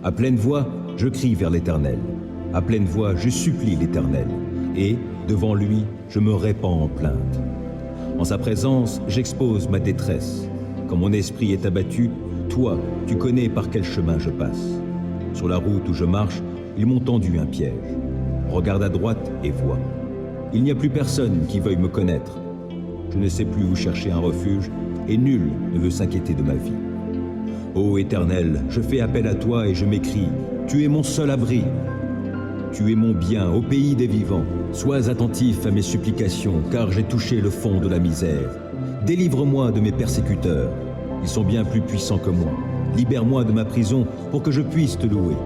À pleine voix, je crie vers l'Éternel. À pleine voix, je supplie l'Éternel. Et, devant lui, je me répands en plainte. En sa présence, j'expose ma détresse. Quand mon esprit est abattu, toi, tu connais par quel chemin je passe. Sur la route où je marche, ils m'ont tendu un piège. Regarde à droite et vois. Il n'y a plus personne qui veuille me connaître. Je ne sais plus où chercher un refuge, et nul ne veut s'inquiéter de ma vie. Ô Éternel, je fais appel à toi et je m'écrie, tu es mon seul abri. Tu es mon bien au pays des vivants. Sois attentif à mes supplications, car j'ai touché le fond de la misère. Délivre-moi de mes persécuteurs. Ils sont bien plus puissants que moi. Libère-moi de ma prison pour que je puisse te louer.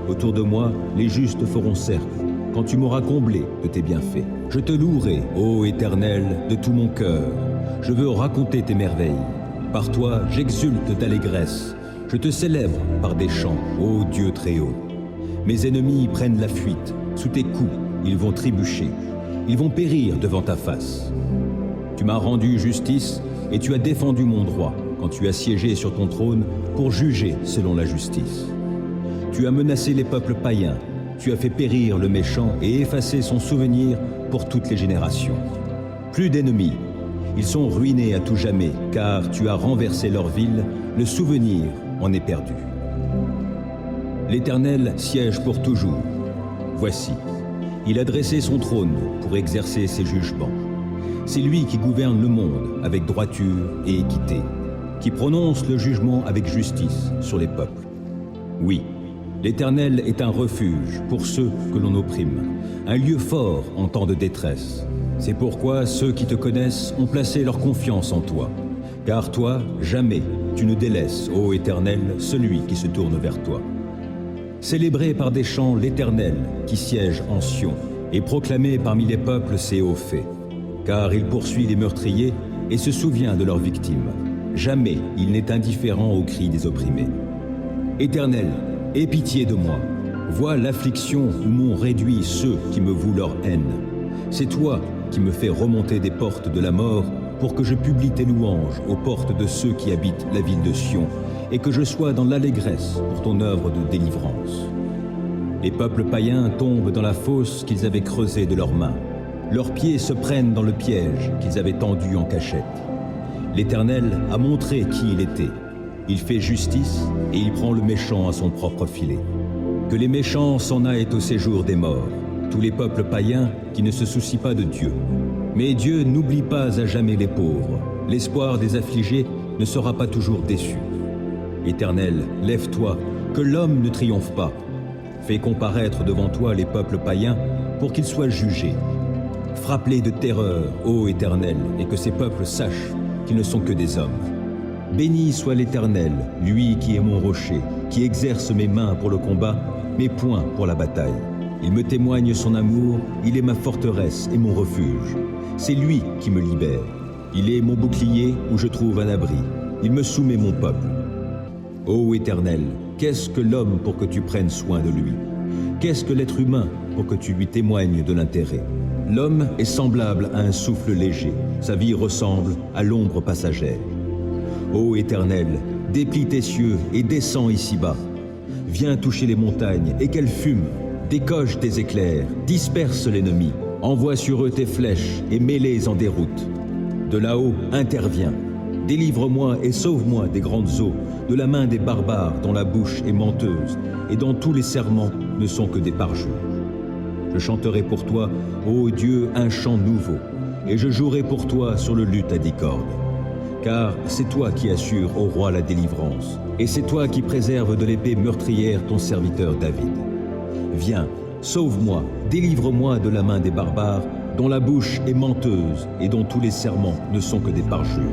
Autour de moi, les justes feront cercle, quand tu m'auras comblé de tes bienfaits. Je te louerai, ô Éternel, de tout mon cœur. Je veux raconter tes merveilles. Par toi, j'exulte d'allégresse. Je te célèbre par des chants, ô Dieu très haut. Mes ennemis prennent la fuite. Sous tes coups, ils vont trébucher. Ils vont périr devant ta face. Tu m'as rendu justice et tu as défendu mon droit quand tu as siégé sur ton trône pour juger selon la justice. Tu as menacé les peuples païens. Tu as fait périr le méchant et effacé son souvenir pour toutes les générations. Plus d'ennemis. Ils sont ruinés à tout jamais, car tu as renversé leur ville, le souvenir en est perdu. L'Éternel siège pour toujours. Voici, il a dressé son trône pour exercer ses jugements. C'est lui qui gouverne le monde avec droiture et équité, qui prononce le jugement avec justice sur les peuples. Oui, l'Éternel est un refuge pour ceux que l'on opprime, un lieu fort en temps de détresse. C'est pourquoi ceux qui te connaissent ont placé leur confiance en toi. Car toi, jamais tu ne délaisses, ô Éternel, celui qui se tourne vers toi. Célébrez par des chants l'Éternel qui siège en Sion, et proclamez parmi les peuples ses hauts faits. Car il poursuit les meurtriers et se souvient de leurs victimes. Jamais il n'est indifférent aux cris des opprimés. Éternel, aie pitié de moi. Vois l'affliction où m'ont réduit ceux qui me vouent leur haine. C'est toi qui me fais remonter des portes de la mort pour que je publie tes louanges aux portes de ceux qui habitent la ville de Sion et que je sois dans l'allégresse pour ton œuvre de délivrance. Les peuples païens tombent dans la fosse qu'ils avaient creusée de leurs mains. Leurs pieds se prennent dans le piège qu'ils avaient tendu en cachette. L'Éternel a montré qui il était. Il fait justice et il prend le méchant à son propre filet. Que les méchants s'en aillent au séjour des morts, tous les peuples païens qui ne se soucient pas de Dieu. Mais Dieu n'oublie pas à jamais les pauvres. L'espoir des affligés ne sera pas toujours déçu. Éternel, lève-toi, que l'homme ne triomphe pas. Fais comparaître devant toi les peuples païens pour qu'ils soient jugés. Frappe-les de terreur, ô Éternel, et que ces peuples sachent qu'ils ne sont que des hommes. Béni soit l'Éternel, lui qui est mon rocher, qui exerce mes mains pour le combat, mes poings pour la bataille. Il me témoigne son amour, il est ma forteresse et mon refuge. C'est lui qui me libère. Il est mon bouclier où je trouve un abri. Il me soumet mon peuple. Ô Éternel, qu'est-ce que l'homme pour que tu prennes soin de lui? Qu'est-ce que l'être humain pour que tu lui témoignes de l'intérêt? L'homme est semblable à un souffle léger. Sa vie ressemble à l'ombre passagère. Ô Éternel, déplie tes cieux et descends ici-bas. Viens toucher les montagnes et qu'elles fument. Décoche tes éclairs, disperse l'ennemi, envoie sur eux tes flèches et mets-les en déroute. De là-haut, interviens. Délivre-moi et sauve-moi des grandes eaux, de la main des barbares dont la bouche est menteuse et dont tous les serments ne sont que des parjures. Je chanterai pour toi, ô Dieu, un chant nouveau, et je jouerai pour toi sur le luth à 10 cordes. Car c'est toi qui assures au roi la délivrance, et c'est toi qui préserves de l'épée meurtrière ton serviteur David. Viens, sauve-moi, délivre-moi de la main des barbares, dont la bouche est menteuse et dont tous les serments ne sont que des parjures.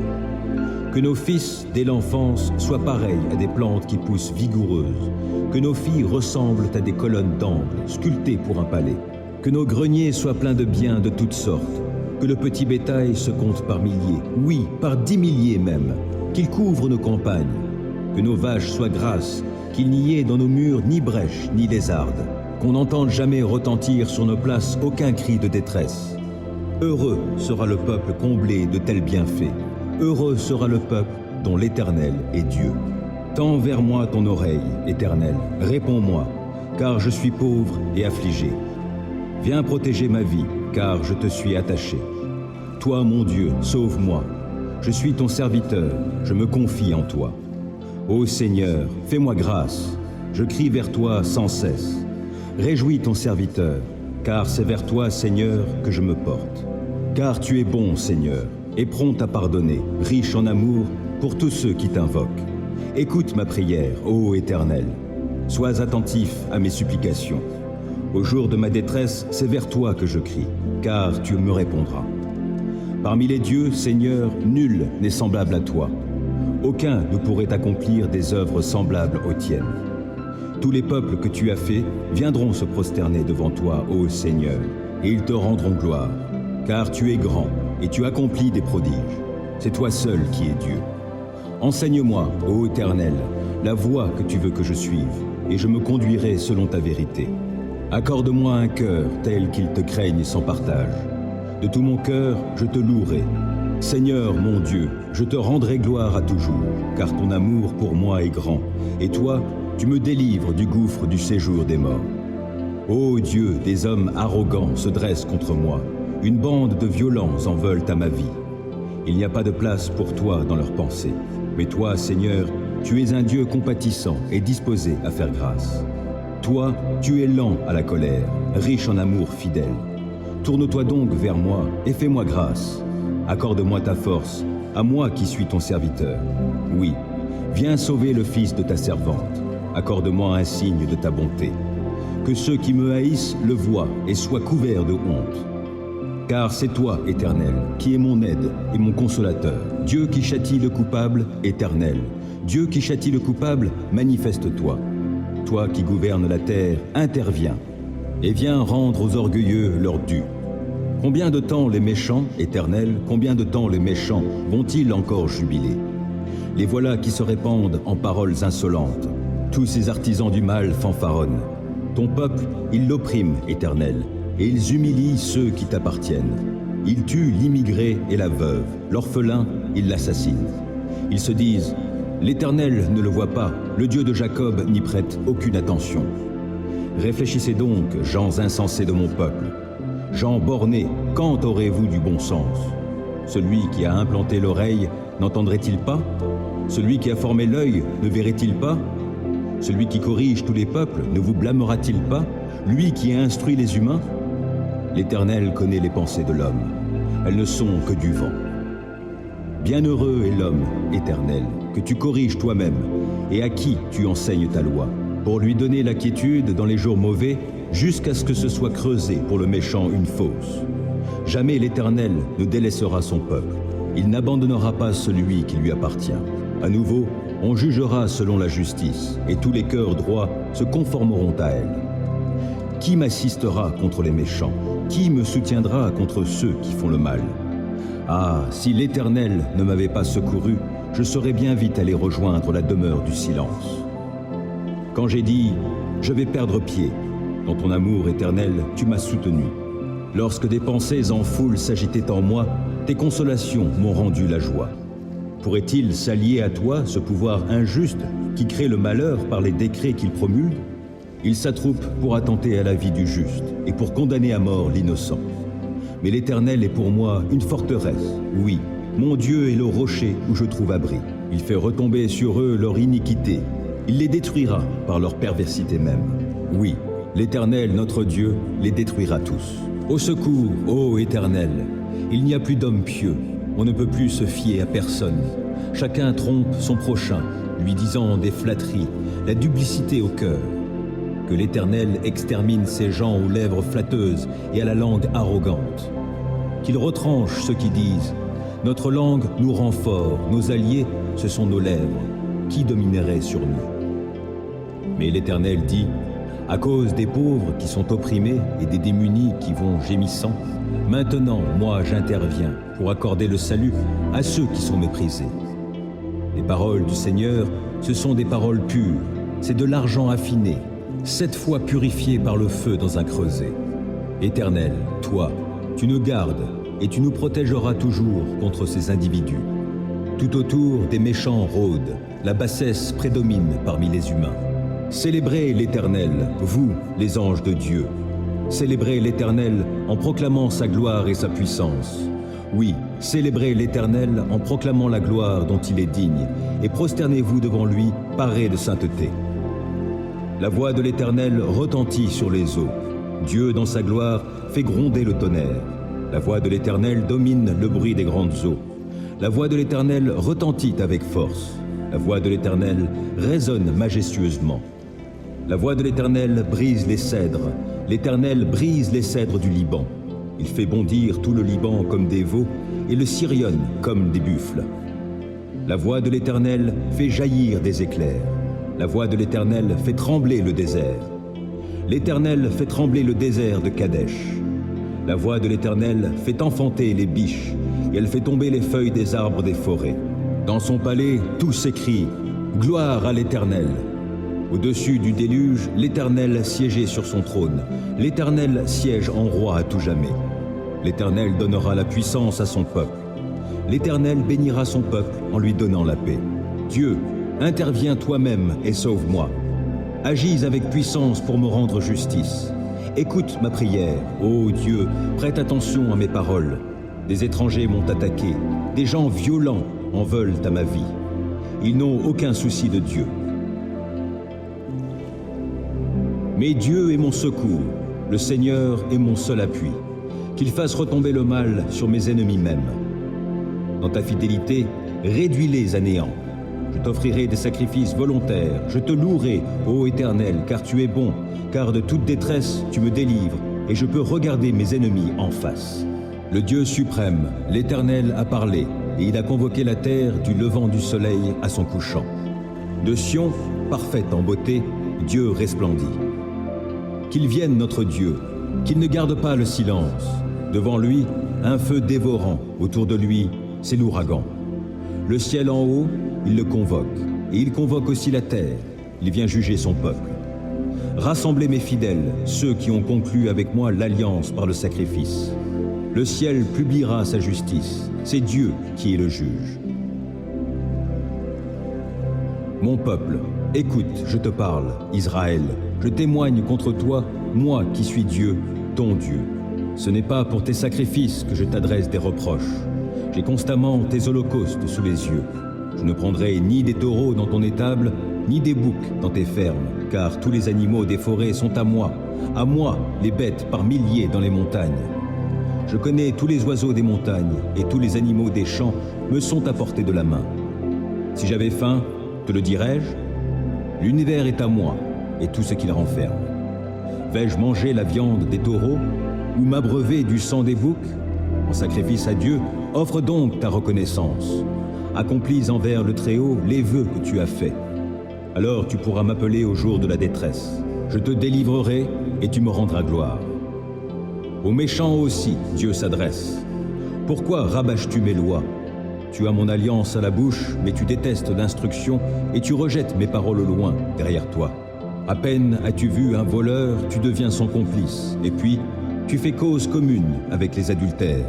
Que nos fils, dès l'enfance, soient pareils à des plantes qui poussent vigoureuses, que nos filles ressemblent à des colonnes d'angle, sculptées pour un palais, que nos greniers soient pleins de biens de toutes sortes, que le petit bétail se compte par milliers, oui, par 10 milliers même, qu'il couvre nos campagnes, que nos vaches soient grasses, qu'il n'y ait dans nos murs ni brèche ni lézardes, qu'on n'entende jamais retentir sur nos places aucun cri de détresse. Heureux sera le peuple comblé de tels bienfaits. Heureux sera le peuple dont l'Éternel est Dieu. Tends vers moi ton oreille, Éternel, réponds-moi, car je suis pauvre et affligé. Viens protéger ma vie, car je te suis attaché. Toi, mon Dieu, sauve-moi. Je suis ton serviteur, je me confie en toi. Ô Seigneur, fais-moi grâce, je crie vers toi sans cesse. Réjouis ton serviteur, car c'est vers toi, Seigneur, que je me porte. Car tu es bon, Seigneur, et prompt à pardonner, riche en amour pour tous ceux qui t'invoquent. Écoute ma prière, ô Éternel. Sois attentif à mes supplications. Au jour de ma détresse, c'est vers toi que je crie, car tu me répondras. Parmi les dieux, Seigneur, nul n'est semblable à toi. Aucun ne pourrait accomplir des œuvres semblables aux tiennes. Tous les peuples que tu as faits viendront se prosterner devant toi, ô Seigneur, et ils te rendront gloire, car tu es grand et tu accomplis des prodiges. C'est toi seul qui es Dieu. Enseigne-moi, ô Éternel, la voie que tu veux que je suive, et je me conduirai selon ta vérité. Accorde-moi un cœur tel qu'il te craigne sans partage. De tout mon cœur, je te louerai. Seigneur, mon Dieu, je te rendrai gloire à toujours, car ton amour pour moi est grand, et toi, tu me délivres du gouffre du séjour des morts. Ô Dieu, des hommes arrogants se dressent contre moi, une bande de violents en veulent à ma vie. Il n'y a pas de place pour toi dans leurs pensées, mais toi, Seigneur, tu es un Dieu compatissant et disposé à faire grâce. Toi, tu es lent à la colère, riche en amour fidèle. Tourne-toi donc vers moi et fais-moi grâce. Accorde-moi ta force, à moi qui suis ton serviteur. Oui, viens sauver le fils de ta servante. Accorde-moi un signe de ta bonté. Que ceux qui me haïssent le voient et soient couverts de honte. Car c'est toi, Éternel, qui es mon aide et mon consolateur. Dieu qui châtie le coupable, Éternel. Dieu qui châtie le coupable, manifeste-toi. Toi qui gouvernes la terre, interviens. Et viens rendre aux orgueilleux leur dû. Combien de temps les méchants, Éternel, combien de temps les méchants vont-ils encore jubiler? Les voilà qui se répandent en paroles insolentes. Tous ces artisans du mal fanfaronnent. Ton peuple, ils l'oppriment, Éternel, et ils humilient ceux qui t'appartiennent. Ils tuent l'immigré et la veuve, l'orphelin, ils l'assassinent. Ils se disent, l'Éternel ne le voit pas, le Dieu de Jacob n'y prête aucune attention. Réfléchissez donc, gens insensés de mon peuple. Gens bornés, quand aurez-vous du bon sens? Celui qui a implanté l'oreille, n'entendrait-il pas? Celui qui a formé l'œil, ne verrait-il pas? Celui qui corrige tous les peuples, ne vous blâmera-t-il pas? Lui qui a instruit les humains? L'Éternel connaît les pensées de l'homme. Elles ne sont que du vent. Bienheureux est l'homme, Éternel, que tu corriges toi-même, et à qui tu enseignes ta loi, pour lui donner la quiétude dans les jours mauvais, jusqu'à ce que ce soit creusé pour le méchant une fosse. Jamais l'Éternel ne délaissera son peuple. Il n'abandonnera pas celui qui lui appartient. À nouveau, on jugera selon la justice, et tous les cœurs droits se conformeront à elle. Qui m'assistera contre les méchants? Qui me soutiendra contre ceux qui font le mal? Ah, si l'Éternel ne m'avait pas secouru, je serais bien vite allé rejoindre la demeure du silence. Quand j'ai dit « Je vais perdre pied », dans ton amour éternel, tu m'as soutenu. Lorsque des pensées en foule s'agitaient en moi, tes consolations m'ont rendu la joie. Pourrait-il s'allier à toi, ce pouvoir injuste qui crée le malheur par les décrets qu'il promulgue? Il s'attroupe pour attenter à la vie du juste et pour condamner à mort l'innocent. Mais l'Éternel est pour moi une forteresse, oui, mon Dieu est le rocher où je trouve abri. Il fait retomber sur eux leur iniquité. Il les détruira par leur perversité même. Oui, l'Éternel, notre Dieu, les détruira tous. Au secours, ô Éternel! Il n'y a plus d'homme pieux. On ne peut plus se fier à personne. Chacun trompe son prochain, lui disant des flatteries, la duplicité au cœur. Que l'Éternel extermine ces gens aux lèvres flatteuses et à la langue arrogante. Qu'il retranche ceux qui disent « Notre langue nous rend forts, nos alliés, ce sont nos lèvres. Qui dominerait sur nous ?» Mais l'Éternel dit « À cause des pauvres qui sont opprimés et des démunis qui vont gémissant, maintenant, moi, j'interviens pour accorder le salut à ceux qui sont méprisés. » Les paroles du Seigneur, ce sont des paroles pures, c'est de l'argent affiné, 7 fois purifié par le feu dans un creuset. Éternel, toi, tu nous gardes et tu nous protégeras toujours contre ces individus. Tout autour, des méchants rôdent, la bassesse prédomine parmi les humains. Célébrez l'Éternel, vous, les anges de Dieu. Célébrez l'Éternel en proclamant sa gloire et sa puissance. Oui, célébrez l'Éternel en proclamant la gloire dont il est digne, et prosternez-vous devant lui, parés de sainteté. La voix de l'Éternel retentit sur les eaux. Dieu, dans sa gloire, fait gronder le tonnerre. La voix de l'Éternel domine le bruit des grandes eaux. La voix de l'Éternel retentit avec force. La voix de l'Éternel résonne majestueusement. La voix de l'Éternel brise les cèdres. L'Éternel brise les cèdres du Liban. Il fait bondir tout le Liban comme des veaux et le Sirion comme des buffles. La voix de l'Éternel fait jaillir des éclairs. La voix de l'Éternel fait trembler le désert. L'Éternel fait trembler le désert de Kadesh. La voix de l'Éternel fait enfanter les biches, et elle fait tomber les feuilles des arbres des forêts. Dans son palais, tous s'écrient « Gloire à l'Éternel !» Au-dessus du déluge, l'Éternel siégeait sur son trône. L'Éternel siège en roi à tout jamais. L'Éternel donnera la puissance à son peuple. L'Éternel bénira son peuple en lui donnant la paix. Dieu, interviens toi-même et sauve-moi. Agis avec puissance pour me rendre justice. Écoute ma prière, ô Dieu, prête attention à mes paroles. Des étrangers m'ont attaqué, des gens violents en veulent à ma vie. Ils n'ont aucun souci de Dieu. Mais Dieu est mon secours, le Seigneur est mon seul appui. Qu'il fasse retomber le mal sur mes ennemis mêmes. Dans ta fidélité, réduis-les à néant. Je t'offrirai des sacrifices volontaires, je te louerai, ô Éternel, car tu es bon, car de toute détresse tu me délivres, et je peux regarder mes ennemis en face. Le Dieu suprême, l'Éternel a parlé, et il a convoqué la terre du levant du soleil à son couchant. De Sion, parfaite en beauté, Dieu resplendit. Qu'il vienne notre Dieu, qu'il ne garde pas le silence. Devant lui, un feu dévorant, autour de lui, c'est l'ouragan. Le ciel en haut, il le convoque, et il convoque aussi la terre. Il vient juger son peuple. Rassemblez mes fidèles, ceux qui ont conclu avec moi l'alliance par le sacrifice. Le ciel publiera sa justice, c'est Dieu qui est le juge. Mon peuple, écoute, je te parle, Israël. Je témoigne contre toi, moi qui suis Dieu, ton Dieu. Ce n'est pas pour tes sacrifices que je t'adresse des reproches. J'ai constamment tes holocaustes sous les yeux. Je ne prendrai ni des taureaux dans ton étable, ni des boucs dans tes fermes, car tous les animaux des forêts sont à moi les bêtes par milliers dans les montagnes. Je connais tous les oiseaux des montagnes, et tous les animaux des champs me sont à portée de la main. Si j'avais faim, te le dirais-je? L'univers est à moi, et tout ce qu'il renferme. Vais-je manger la viande des taureaux, ou m'abreuver du sang des boucs? En sacrifice à Dieu, offre donc ta reconnaissance. Accomplis envers le Très-Haut les vœux que tu as faits. Alors tu pourras m'appeler au jour de la détresse. Je te délivrerai et tu me rendras gloire. Aux méchants aussi, Dieu s'adresse. Pourquoi rabâches-tu mes lois? Tu as mon alliance à la bouche, mais tu détestes l'instruction et tu rejettes mes paroles au loin, derrière toi. À peine as-tu vu un voleur, tu deviens son complice, et puis tu fais cause commune avec les adultères.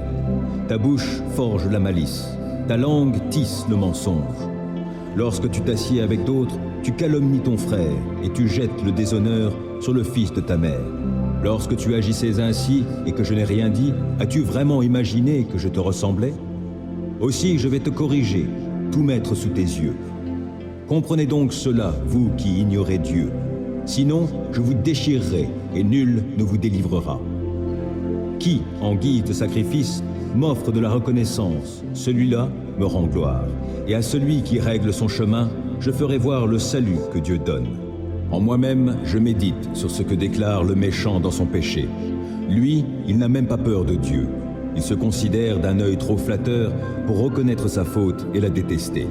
Ta bouche forge la malice, ta langue tisse le mensonge. Lorsque tu t'assieds avec d'autres, tu calomnies ton frère et tu jettes le déshonneur sur le fils de ta mère. Lorsque tu agissais ainsi et que je n'ai rien dit, as-tu vraiment imaginé que je te ressemblais? Aussi je vais te corriger, tout mettre sous tes yeux. Comprenez donc cela, vous qui ignorez Dieu. Sinon, je vous déchirerai et nul ne vous délivrera. Qui, en guise de sacrifice, m'offre de la reconnaissance, celui-là me rend gloire. Et à celui qui règle son chemin, je ferai voir le salut que Dieu donne. En moi-même, je médite sur ce que déclare le méchant dans son péché. Lui, il n'a même pas peur de Dieu. Il se considère d'un œil trop flatteur pour reconnaître sa faute et la détester.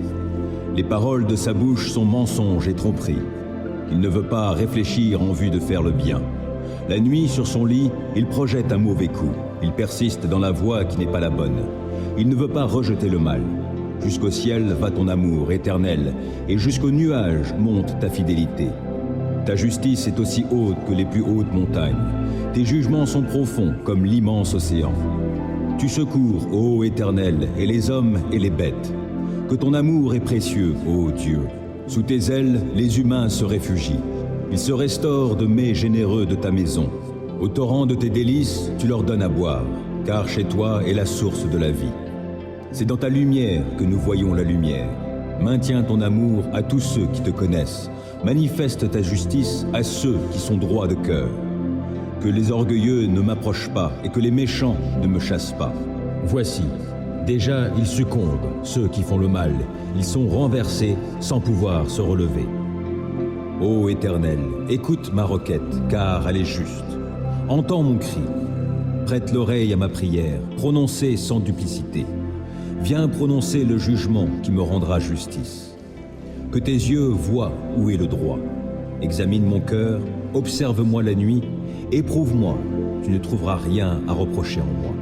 Les paroles de sa bouche sont mensonges et tromperies. Il ne veut pas réfléchir en vue de faire le bien. La nuit, sur son lit, il projette un mauvais coup. Il persiste dans la voie qui n'est pas la bonne. Il ne veut pas rejeter le mal. Jusqu'au ciel va ton amour éternel, et jusqu'aux nuages monte ta fidélité. Ta justice est aussi haute que les plus hautes montagnes. Tes jugements sont profonds comme l'immense océan. Tu secours, ô Éternel, et les hommes et les bêtes. Que ton amour est précieux, ô Dieu. Sous tes ailes, les humains se réfugient. Ils se restaurent de mets généreux de ta maison. Au torrent de tes délices, tu leur donnes à boire, car chez toi est la source de la vie. C'est dans ta lumière que nous voyons la lumière. Maintiens ton amour à tous ceux qui te connaissent. Manifeste ta justice à ceux qui sont droits de cœur. Que les orgueilleux ne m'approchent pas et que les méchants ne me chassent pas. Voici, déjà ils succombent, ceux qui font le mal. Ils sont renversés sans pouvoir se relever. Ô Éternel, écoute ma requête, car elle est juste. Entends mon cri. Prête l'oreille à ma prière, prononcée sans duplicité. Viens prononcer le jugement qui me rendra justice. Que tes yeux voient où est le droit. Examine mon cœur, observe-moi la nuit, éprouve-moi, tu ne trouveras rien à reprocher en moi.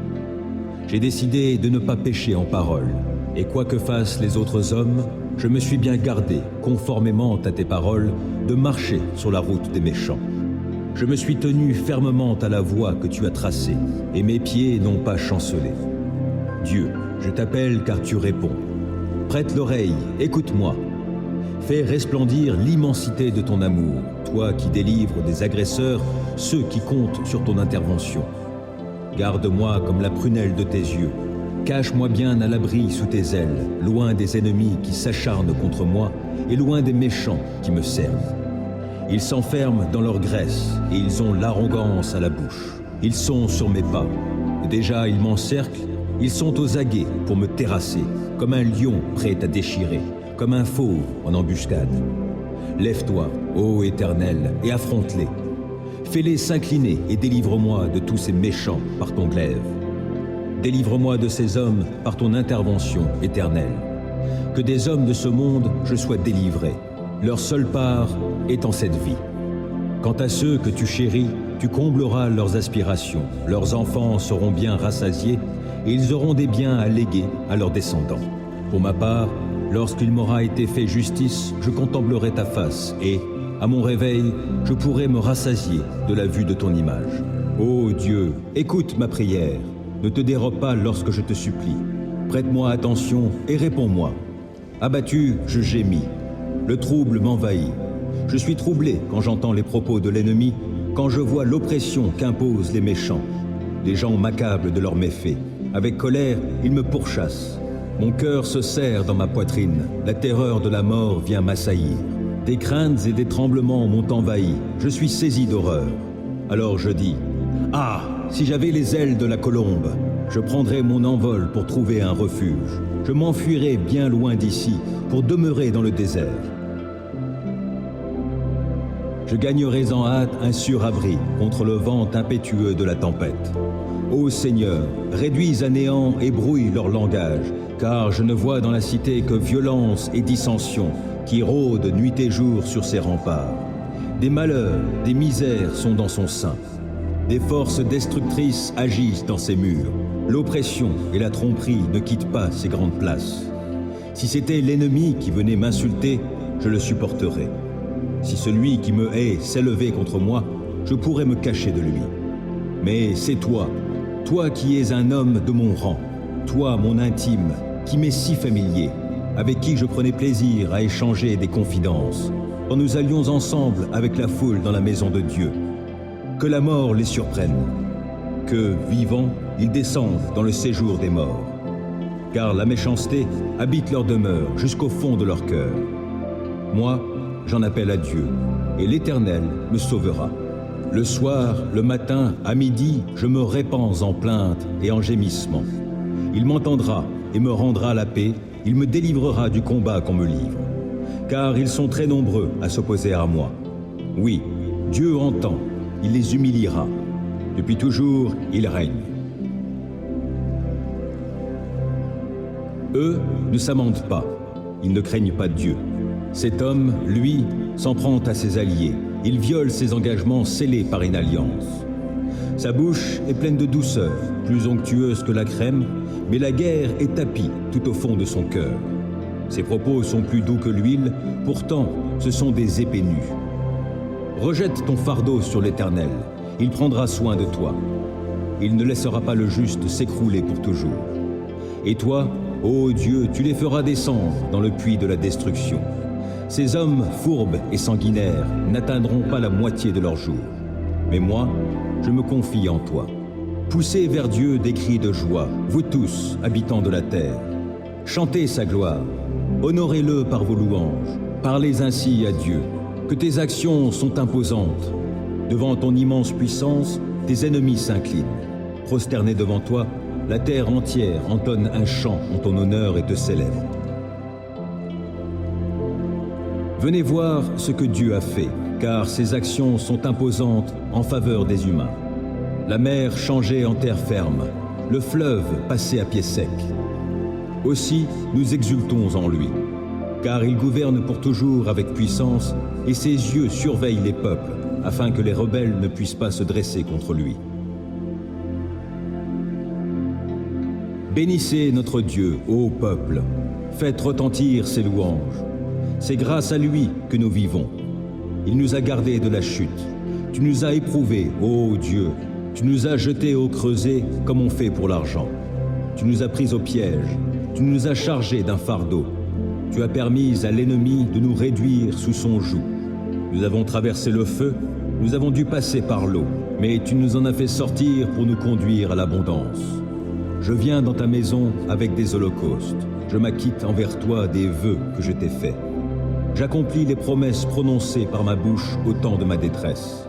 J'ai décidé de ne pas pécher en parole, et quoi que fassent les autres hommes, je me suis bien gardé, conformément à tes paroles, de marcher sur la route des méchants. Je me suis tenu fermement à la voie que tu as tracée, et mes pieds n'ont pas chancelé. Dieu, je t'appelle car tu réponds. Prête l'oreille, écoute-moi. Fais resplendir l'immensité de ton amour, toi qui délivres des agresseurs ceux qui comptent sur ton intervention. Garde-moi comme la prunelle de tes yeux. Cache-moi bien à l'abri sous tes ailes, loin des ennemis qui s'acharnent contre moi et loin des méchants qui me cernent. Ils s'enferment dans leur graisse et ils ont l'arrogance à la bouche. Ils sont sur mes pas. Déjà, ils m'encerclent. Ils sont aux aguets pour me terrasser, comme un lion prêt à déchirer, comme un fauve en embuscade. Lève-toi, ô Éternel, et affronte-les. Fais-les s'incliner et délivre-moi de tous ces méchants par ton glaive. Délivre-moi de ces hommes par ton intervention éternelle. Que des hommes de ce monde je sois délivré. Leur seule part est en cette vie. Quant à ceux que tu chéris, tu combleras leurs aspirations. Leurs enfants seront bien rassasiés et ils auront des biens à léguer à leurs descendants. Pour ma part, lorsqu'il m'aura été fait justice, je contemplerai ta face et, à mon réveil, je pourrai me rassasier de la vue de ton image. Ô Dieu, écoute ma prière. Ne te dérobe pas lorsque je te supplie. Prête-moi attention et réponds-moi. Abattu, je gémis. Le trouble m'envahit. Je suis troublé quand j'entends les propos de l'ennemi, quand je vois l'oppression qu'imposent les méchants. Les gens m'accablent de leurs méfaits. Avec colère, ils me pourchassent. Mon cœur se serre dans ma poitrine. La terreur de la mort vient m'assaillir. Des craintes et des tremblements m'ont envahi. Je suis saisi d'horreur. Alors je dis, « Ah, si j'avais les ailes de la colombe, je prendrais mon envol pour trouver un refuge. Je m'enfuirais bien loin d'ici pour demeurer dans le désert. Je gagnerais en hâte un sûr abri contre le vent impétueux de la tempête. Ô Seigneur, réduis à néant et brouille leur langage, car je ne vois dans la cité que violence et dissension qui rôdent nuit et jour sur ses remparts. Des malheurs, des misères sont dans son sein. Des forces destructrices agissent dans ses murs. L'oppression et la tromperie ne quittent pas ces grandes places. Si c'était l'ennemi qui venait m'insulter, je le supporterais. Si celui qui me hait s'élevait contre moi, je pourrais me cacher de lui. Mais c'est toi, toi qui es un homme de mon rang, toi mon intime, qui m'est si familier, avec qui je prenais plaisir à échanger des confidences, quand nous allions ensemble avec la foule dans la maison de Dieu. Que la mort les surprenne, que, vivants, ils descendent dans le séjour des morts. Car la méchanceté habite leur demeure jusqu'au fond de leur cœur. Moi, j'en appelle à Dieu, et l'Éternel me sauvera. Le soir, le matin, à midi, je me répands en plaintes et en gémissements. Il m'entendra et me rendra la paix, il me délivrera du combat qu'on me livre. Car ils sont très nombreux à s'opposer à moi. Oui, Dieu entend, il les humiliera. Depuis toujours, il règne. Eux ne s'amendent pas, ils ne craignent pas Dieu. Cet homme, lui, s'en prend à ses alliés. Il viole ses engagements scellés par une alliance. Sa bouche est pleine de douceur, plus onctueuse que la crème, mais la guerre est tapie tout au fond de son cœur. Ses propos sont plus doux que l'huile, pourtant ce sont des épées nues. Rejette ton fardeau sur l'Éternel, il prendra soin de toi. Il ne laissera pas le juste s'écrouler pour toujours. Et toi, ô Dieu, tu les feras descendre dans le puits de la destruction. Ces hommes fourbes et sanguinaires n'atteindront pas la moitié de leur jour. Mais moi, je me confie en toi. Poussez vers Dieu des cris de joie, vous tous, habitants de la terre. Chantez sa gloire, honorez-le par vos louanges, parlez ainsi à Dieu, que tes actions sont imposantes. Devant ton immense puissance, tes ennemis s'inclinent. Prosternés devant toi, la terre entière entonne un chant en ton honneur et te célèbre. Venez voir ce que Dieu a fait, car ses actions sont imposantes en faveur des humains. La mer changée en terre ferme, le fleuve passé à pied sec. Aussi, nous exultons en lui, car il gouverne pour toujours avec puissance, et ses yeux surveillent les peuples, afin que les rebelles ne puissent pas se dresser contre lui. Bénissez notre Dieu, ô peuple, faites retentir ses louanges. C'est grâce à lui que nous vivons. Il nous a gardés de la chute. Tu nous as éprouvés, ô Dieu. Tu nous as jetés au creuset comme on fait pour l'argent. Tu nous as pris au piège. Tu nous as chargés d'un fardeau. Tu as permis à l'ennemi de nous réduire sous son joug. Nous avons traversé le feu, nous avons dû passer par l'eau, mais tu nous en as fait sortir pour nous conduire à l'abondance. Je viens dans ta maison avec des holocaustes. Je m'acquitte envers toi des vœux que je t'ai faits. J'accomplis les promesses prononcées par ma bouche au temps de ma détresse.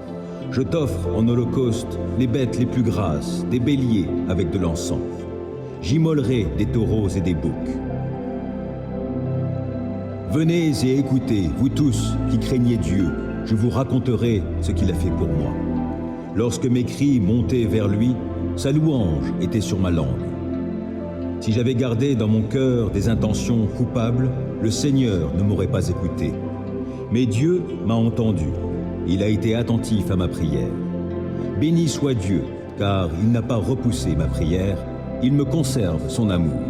Je t'offre en holocauste les bêtes les plus grasses, des béliers avec de l'encens. J'immolerai des taureaux et des boucs. Venez et écoutez, vous tous qui craignez Dieu, je vous raconterai ce qu'il a fait pour moi. Lorsque mes cris montaient vers lui, sa louange était sur ma langue. Si j'avais gardé dans mon cœur des intentions coupables, le Seigneur ne m'aurait pas écouté. Mais Dieu m'a entendu. Il a été attentif à ma prière. Béni soit Dieu, car il n'a pas repoussé ma prière. Il me conserve son amour.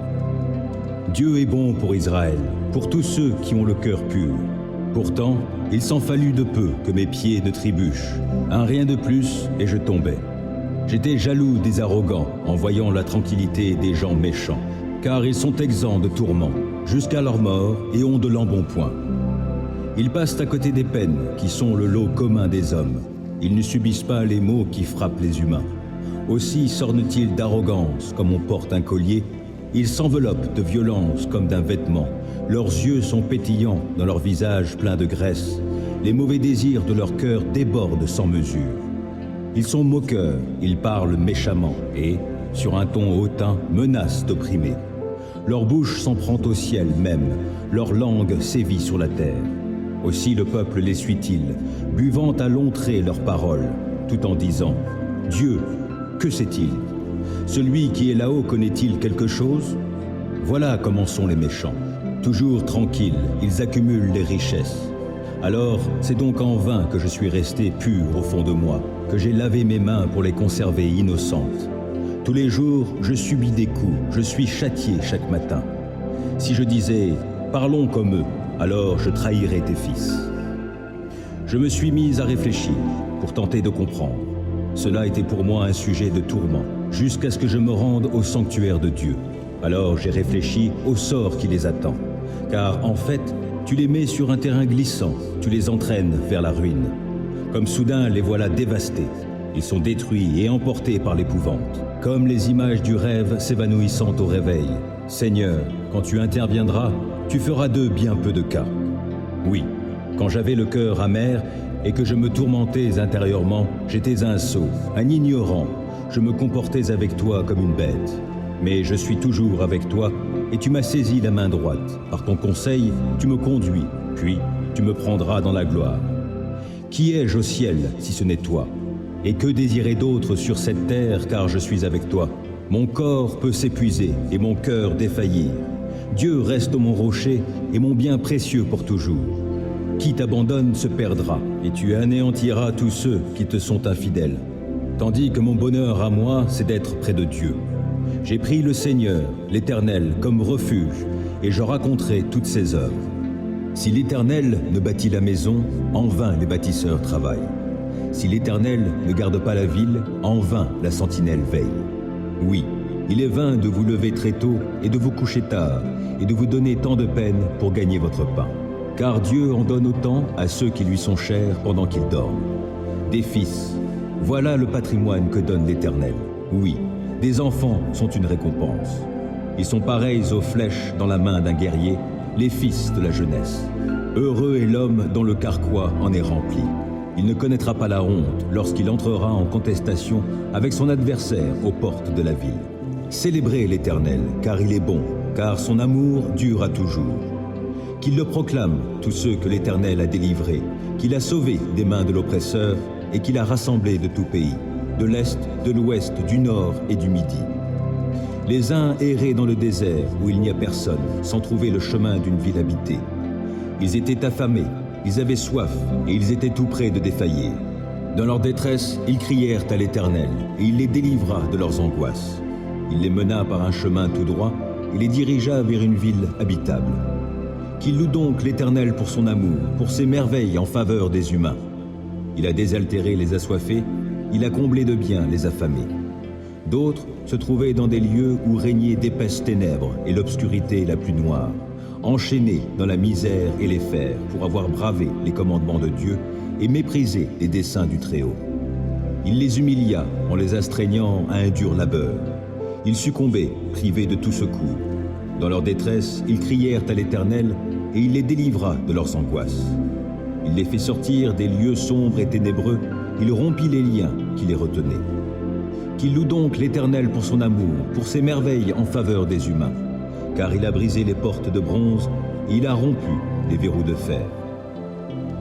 Dieu est bon pour Israël, pour tous ceux qui ont le cœur pur. Pourtant, il s'en fallut de peu que mes pieds ne trébuchent. Un rien de plus et je tombais. J'étais jaloux des arrogants en voyant la tranquillité des gens méchants, car ils sont exempts de tourments jusqu'à leur mort et ont de l'embonpoint. Ils passent à côté des peines qui sont le lot commun des hommes. Ils ne subissent pas les maux qui frappent les humains. Aussi s'ornent-ils d'arrogance comme on porte un collier. Ils s'enveloppent de violence comme d'un vêtement. Leurs yeux sont pétillants dans leur visage plein de graisse. Les mauvais désirs de leur cœur débordent sans mesure. Ils sont moqueurs, ils parlent méchamment et, sur un ton hautain, menacent d'opprimer. Leur bouche s'en prend au ciel même, leur langue sévit sur la terre. Aussi le peuple les suit-il, buvant à longs traits leurs paroles, tout en disant « Dieu, que sait-il? Celui qui est là-haut connaît-il quelque chose? Voilà comment sont les méchants. Toujours tranquilles, ils accumulent les richesses. Alors, c'est donc en vain que je suis resté pur au fond de moi, que j'ai lavé mes mains pour les conserver innocentes. Tous les jours, je subis des coups, je suis châtié chaque matin. Si je disais « Parlons comme eux », alors je trahirais tes fils. Je me suis mis à réfléchir pour tenter de comprendre. Cela était pour moi un sujet de tourment, jusqu'à ce que je me rende au sanctuaire de Dieu. Alors j'ai réfléchi au sort qui les attend, car en fait, tu les mets sur un terrain glissant, tu les entraînes vers la ruine. Comme soudain, les voilà dévastés. Ils sont détruits et emportés par l'épouvante, comme les images du rêve s'évanouissant au réveil. Seigneur, quand tu interviendras, tu feras d'eux bien peu de cas. Oui, quand j'avais le cœur amer et que je me tourmentais intérieurement, j'étais un sot, un ignorant. Je me comportais avec toi comme une bête. Mais je suis toujours avec toi et tu m'as saisi la main droite. Par ton conseil, tu me conduis, puis tu me prendras dans la gloire. Qui ai-je au ciel si ce n'est toi? Et que désirer d'autre sur cette terre car je suis avec toi? Mon corps peut s'épuiser et mon cœur défaillir. Dieu reste mon rocher et mon bien précieux pour toujours. Qui t'abandonne se perdra et tu anéantiras tous ceux qui te sont infidèles. Tandis que mon bonheur à moi, c'est d'être près de Dieu. J'ai pris le Seigneur, l'Éternel, comme refuge et je raconterai toutes ses œuvres. Si l'Éternel ne bâtit la maison, en vain les bâtisseurs travaillent. Si l'Éternel ne garde pas la ville, en vain la sentinelle veille. Oui, il est vain de vous lever très tôt et de vous coucher tard, et de vous donner tant de peine pour gagner votre pain. car Dieu en donne autant à ceux qui lui sont chers pendant qu'ils dorment. Des fils, voilà le patrimoine que donne l'Éternel. Oui, des enfants sont une récompense. Ils sont pareils aux flèches dans la main d'un guerrier, les fils de la jeunesse. Heureux est l'homme dont le carquois en est rempli. Il ne connaîtra pas la honte lorsqu'il entrera en contestation avec son adversaire aux portes de la ville. Célébrez l'Éternel, car il est bon, car son amour dure à toujours. Qu'il le proclame, tous ceux que l'Éternel a délivrés, qu'il a sauvés des mains de l'oppresseur et qu'il a rassemblés de tout pays, de l'Est, de l'Ouest, du Nord et du Midi. Les uns erraient dans le désert où il n'y a personne, sans trouver le chemin d'une ville habitée. Ils étaient affamés, ils avaient soif et ils étaient tout près de défaillir. Dans leur détresse, ils crièrent à l'Éternel et il les délivra de leurs angoisses. Il les mena par un chemin tout droit et les dirigea vers une ville habitable. Qu'il loue donc l'Éternel pour son amour, pour ses merveilles en faveur des humains. Il a désaltéré les assoiffés, il a comblé de biens les affamés. D'autres se trouvaient dans des lieux où régnaient d'épaisses ténèbres et l'obscurité la plus noire, enchaînés dans la misère et les fers pour avoir bravé les commandements de Dieu et méprisé les desseins du Très-Haut. Il les humilia en les astreignant à un dur labeur. Ils succombaient, privés de tout secours. Dans leur détresse, ils crièrent à l'Éternel et il les délivra de leurs angoisses. Il les fit sortir des lieux sombres et ténébreux, il rompit les liens qui les retenaient. Qu'il loue donc l'Éternel pour son amour, pour ses merveilles en faveur des humains, car il a brisé les portes de bronze et il a rompu les verrous de fer.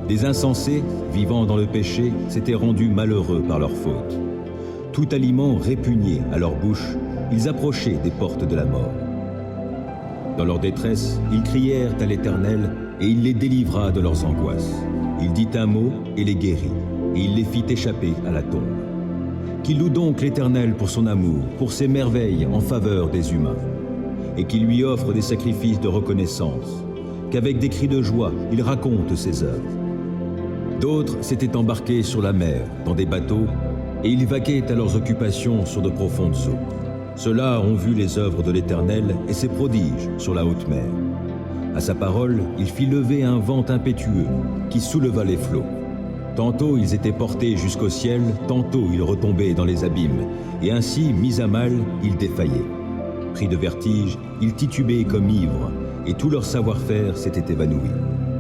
Des insensés, vivant dans le péché, s'étaient rendus malheureux par leur faute. Tout aliment répugné à leur bouche, ils approchaient des portes de la mort. Dans leur détresse, ils crièrent à l'Éternel et il les délivra de leurs angoisses. Il dit un mot et les guérit, et il les fit échapper à la tombe. Qu'il loue donc l'Éternel pour son amour, pour ses merveilles en faveur des humains, et qu'il lui offre des sacrifices de reconnaissance, qu'avec des cris de joie, il raconte ses œuvres. D'autres s'étaient embarqués sur la mer, dans des bateaux, et ils vaquaient à leurs occupations sur de profondes eaux. Ceux-là ont vu les œuvres de l'Éternel et ses prodiges sur la haute mer. À sa parole, il fit lever un vent impétueux qui souleva les flots. Tantôt ils étaient portés jusqu'au ciel, tantôt ils retombaient dans les abîmes, et ainsi, mis à mal, ils défaillaient. Pris de vertige, ils titubaient comme ivres, et tout leur savoir-faire s'était évanoui.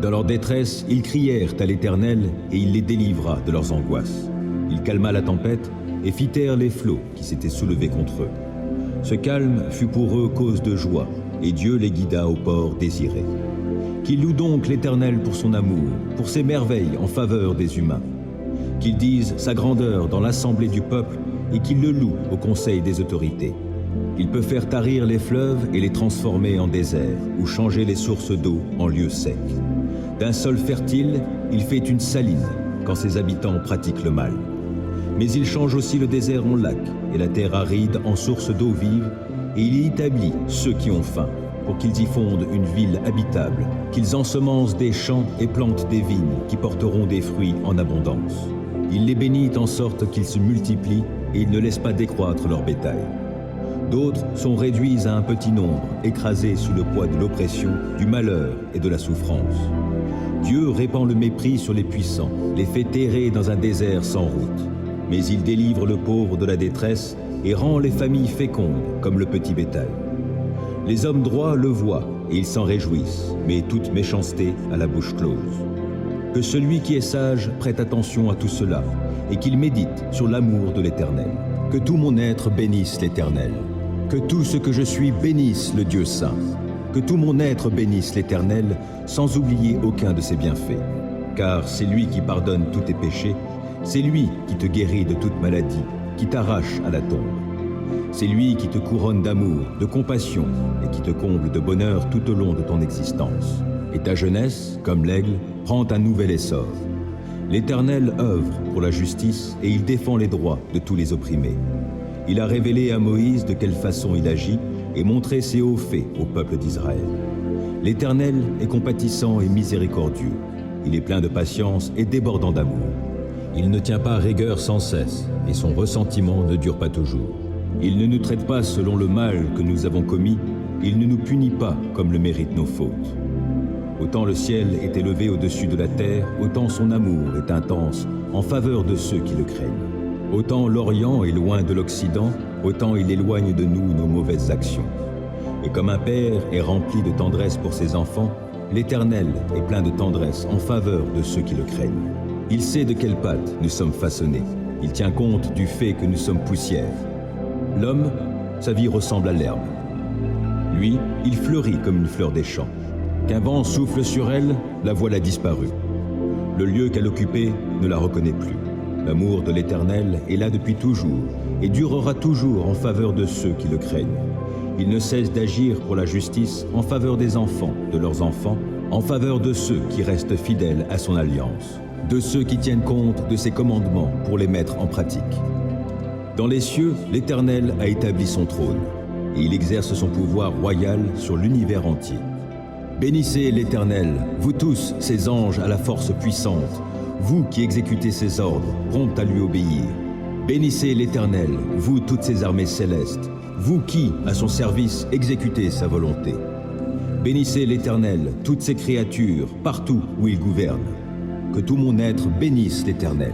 Dans leur détresse, ils crièrent à l'Éternel, et il les délivra de leurs angoisses. Il calma la tempête et fit taire les flots qui s'étaient soulevés contre eux. Ce calme fut pour eux cause de joie, et Dieu les guida au port désiré. Qu'il loue donc l'Éternel pour son amour, pour ses merveilles en faveur des humains. Qu'il dise sa grandeur dans l'assemblée du peuple, et qu'il le loue au conseil des autorités. Il peut faire tarir les fleuves et les transformer en désert, ou changer les sources d'eau en lieux secs. D'un sol fertile, il fait une saline, quand ses habitants pratiquent le mal. Mais il change aussi le désert en lac, et la terre aride en source d'eau vive, et il y établit ceux qui ont faim, pour qu'ils y fondent une ville habitable, qu'ils ensemencent des champs et plantent des vignes qui porteront des fruits en abondance. Il les bénit en sorte qu'ils se multiplient, et il ne laisse pas décroître leur bétail. D'autres sont réduits à un petit nombre, écrasés sous le poids de l'oppression, du malheur et de la souffrance. Dieu répand le mépris sur les puissants, les fait errer dans un désert sans route. Mais il délivre le pauvre de la détresse et rend les familles fécondes comme le petit bétail. Les hommes droits le voient et ils s'en réjouissent, mais toute méchanceté a la bouche close. Que celui qui est sage prête attention à tout cela et qu'il médite sur l'amour de l'Éternel. Que tout mon être bénisse l'Éternel. Que tout ce que je suis bénisse le Dieu saint. Que tout mon être bénisse l'Éternel, sans oublier aucun de ses bienfaits. Car c'est lui qui pardonne tous tes péchés, c'est lui qui te guérit de toute maladie, qui t'arrache à la tombe. C'est lui qui te couronne d'amour, de compassion et qui te comble de bonheur tout au long de ton existence. Et ta jeunesse, comme l'aigle, prend un nouvel essor. L'Éternel œuvre pour la justice et il défend les droits de tous les opprimés. Il a révélé à Moïse de quelle façon il agit et montré ses hauts faits au peuple d'Israël. L'Éternel est compatissant et miséricordieux. Il est plein de patience et débordant d'amour. Il ne tient pas rigueur sans cesse et son ressentiment ne dure pas toujours. Il ne nous traite pas selon le mal que nous avons commis, il ne nous punit pas comme le méritent nos fautes. Autant le ciel est élevé au-dessus de la terre, autant son amour est intense en faveur de ceux qui le craignent. Autant l'Orient est loin de l'Occident, autant il éloigne de nous nos mauvaises actions. Et comme un père est rempli de tendresse pour ses enfants, l'Éternel est plein de tendresse en faveur de ceux qui le craignent. Il sait de quelle pâte nous sommes façonnés. Il tient compte du fait que nous sommes poussière. L'homme, sa vie ressemble à l'herbe. Lui, il fleurit comme une fleur des champs. Qu'un vent souffle sur elle, la voilà disparue. Le lieu qu'elle occupait ne la reconnaît plus. L'amour de l'Éternel est là depuis toujours et durera toujours en faveur de ceux qui le craignent. Il ne cesse d'agir pour la justice en faveur des enfants, de leurs enfants, en faveur de ceux qui restent fidèles à son alliance, de ceux qui tiennent compte de ses commandements pour les mettre en pratique. Dans les cieux, l'Éternel a établi son trône et il exerce son pouvoir royal sur l'univers entier. Bénissez l'Éternel, vous tous, ses anges à la force puissante, vous qui exécutez ses ordres, prompts à lui obéir. Bénissez l'Éternel, vous toutes ses armées célestes, vous qui, à son service, exécutez sa volonté. Bénissez l'Éternel, toutes ses créatures, partout où il gouverne. Que tout mon être bénisse l'Éternel.